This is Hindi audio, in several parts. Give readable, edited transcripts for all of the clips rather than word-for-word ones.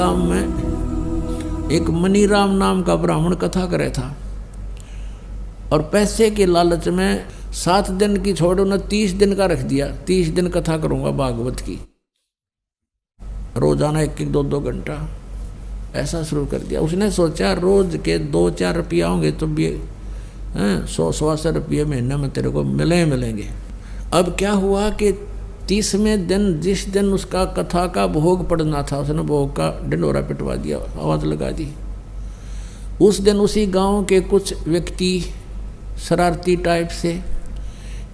गांव में एक मनीराम नाम का ब्राह्मण कथा करे था, और पैसे के लालच में 7 दिन की छोड़ उन्हें 30 दिन का रख दिया। 30 दिन कथा करूंगा भागवत की, रोजाना 1-1, 2-2 घंटा ऐसा शुरू कर दिया। उसने सोचा रोज के 2-4 रुपया होंगे तो भी 100-125 रुपये महीने में तेरे को मिलेंगे। अब क्या हुआ कि 30वें दिन, जिस दिन उसका कथा का भोग पड़ना था, उसने भोग का ढिंडोरा पिटवा दिया, आवाज़ लगा दी। उस दिन उसी गांव के कुछ व्यक्ति शरारती टाइप से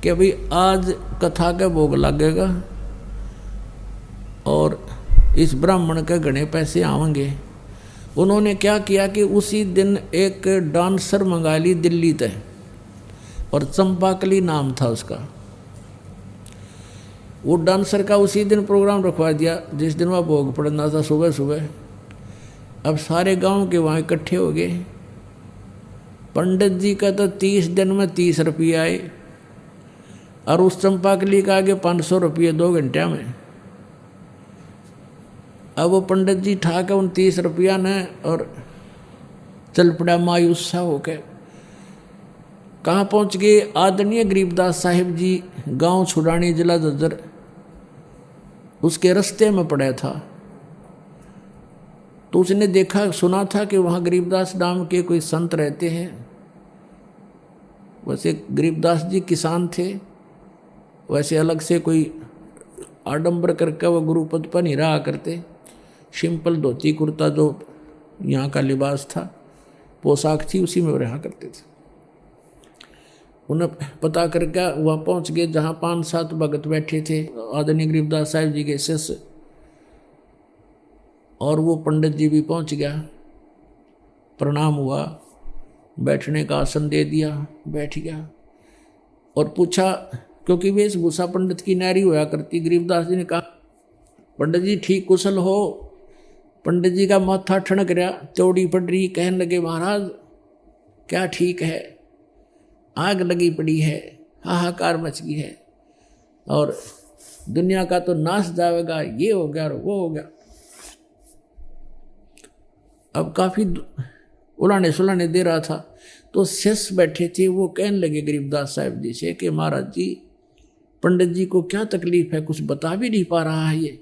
कि भाई आज कथा का भोग लगेगा और इस ब्राह्मण के घने पैसे आवेंगे। उन्होंने क्या किया कि उसी दिन एक डांसर मंगा ली दिल्ली तक, और चंपाकली नाम था उसका। वो डांसर का उसी दिन प्रोग्राम रखवा दिया जिस दिन वह भोग पड़ना था, सुबह सुबह। अब सारे गांव के वहाँ इकट्ठे हो गए। पंडित जी का तो 30 दिन में 30 रुपये आए, और उस चंपाकली का आगे 500 रुपये 2 घंटे में। अब वो पंडित जी ठाके उन 30 रुपया ने और चल पड़ा मायूस सा होकर। कहाँ पहुँच गए? आदरणीय गरीबदास साहिब जी गांव छुड़ानी, जिला झज्जर, उसके रास्ते में पड़ा था। तो उसने देखा, सुना था कि वहाँ गरीबदास नाम के कोई संत रहते हैं। वैसे गरीबदास जी किसान थे, वैसे अलग से कोई आडंबर करके वो गुरुपद पर नहीं रहा करते। सिंपल धोती कुर्ता जो यहाँ का लिबास था, पोशाक थी, उसी में रहा करते थे। उन्हें पता करके वहाँ पहुँच गए जहाँ 5-7 भगत बैठे थे, आदरणीय गरीबदास साहिब जी के शिष्य। और वो पंडित जी भी पहुँच गया, प्रणाम हुआ, बैठने का आसन दे दिया, बैठ गया और पूछा, क्योंकि वेशभूषा पंडित की नारी होया करती। गरीबदास जी ने कहा, पंडित जी ठीक कुशल हो? पंडित जी का माथा ठनक रहा, चौड़ी पड़ रही, कहने लगे, महाराज क्या ठीक है, आग लगी पड़ी है, हाहाकार मच गई है, और दुनिया का तो नाश जाएगा, ये हो गया और वो हो गया। अब काफ़ी उलाने सुलाने दे रहा था, तो शिष्य बैठे थे, वो कहने लगे गरीबदास साहिब जी से कि महाराज जी, पंडित जी को क्या तकलीफ है, कुछ बता भी नहीं पा रहा है ये।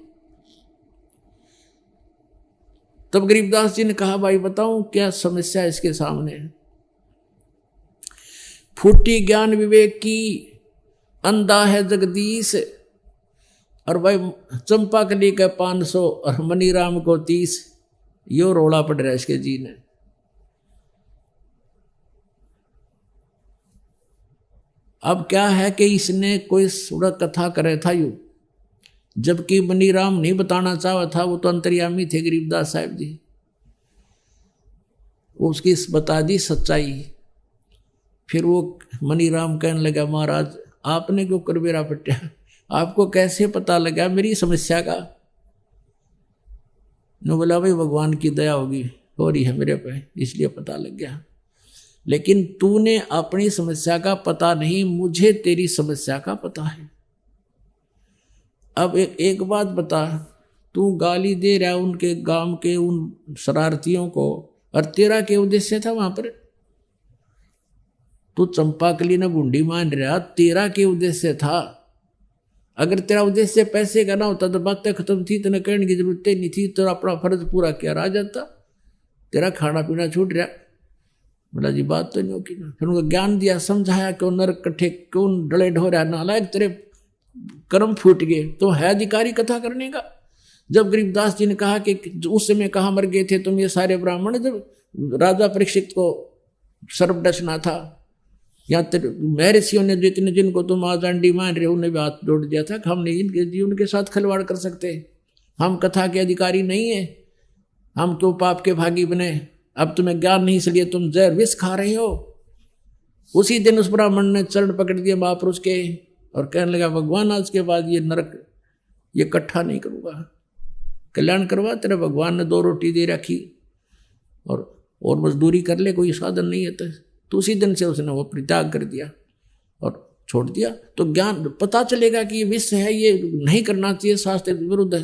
तब गरीबदास जी ने कहा, भाई बताऊं क्या समस्या है इसके सामने? फूटी ज्ञान विवेक की, अंधा है जगदीश, और भाई चंपाकली का 500 और मनीराम को 30, यो रोड़ा पड़ रहा है इसके जी ने। अब क्या है कि इसने कोई सुड़ा कथा करे था यू, जबकि मनीराम नहीं बताना चाहा था, वो तो अंतर्यामी थे गरीबदास साहिब जी। वो उसकी बता दी सच्चाई। फिर वो मनीराम कहने लगा, महाराज आपने क्यों करबेरा पट्या, आपको कैसे पता लगा मेरी समस्या का? ने बोला, भाई भगवान की दया होगी, हो रही है मेरे पे, इसलिए पता लग गया। लेकिन तूने अपनी समस्या का पता नहीं, मुझे तेरी समस्या का पता है। अब एक बात बता, तू गाली दे रहा उनके गांव के उन शरारतियों को, और तेरा क्या उद्देश्य था वहां पर? तू चंपाकली ने बूंदी मान रहा, तेरा क्या उद्देश्य था? अगर तेरा उद्देश्य पैसे का ना होता तो बातें खत्म थी, तेने कहने की जरूरत नहीं थी, तो अपना फर्ज पूरा किया रह जाता। तेरा खाना पीना छूट रहा। बोला जी बात तो नहीं होगी ना। फिर उनको ज्ञान दिया, समझाया क्यों नरक कट्ठे क्यों डले ढोरा, नालायक तेरे कर्म फूट गए, तो है अधिकारी कथा करने का। जब गरीबदास जी ने कहा कि उस समय कहाँ मर गए थे तुम ये सारे ब्राह्मण, जब राजा परीक्षित को सर्प डसना था, या महर्षियों ने जितने जिनको तुम आज अंडी मान रहे हो उन्हें भी हाथ जोड़ दिया था कि हम नहीं इनके जीवन के साथ खिलवाड़ कर सकते, हम कथा के अधिकारी नहीं है, हम क्यों पाप के भागी बने? अब तुम्हें ज्ञान नहीं, इसलिए तुम जहर विष खा रहे हो। उसी दिन उस ब्राह्मण ने चरण पकड़ दिया महापुरुष के और कहने लगा, भगवान आज के बाद ये नरक ये इकट्ठा नहीं करूँगा, कल्याण करवा, तेरे भगवान ने 2 रोटी दे रखी और मजदूरी कर ले, कोई साधन नहीं है। तो उसी दिन से उसने वो परित्याग कर दिया और छोड़ दिया। तो ज्ञान पता चलेगा कि ये विष है, ये नहीं करना चाहिए, शास्त्र विरुद्ध है।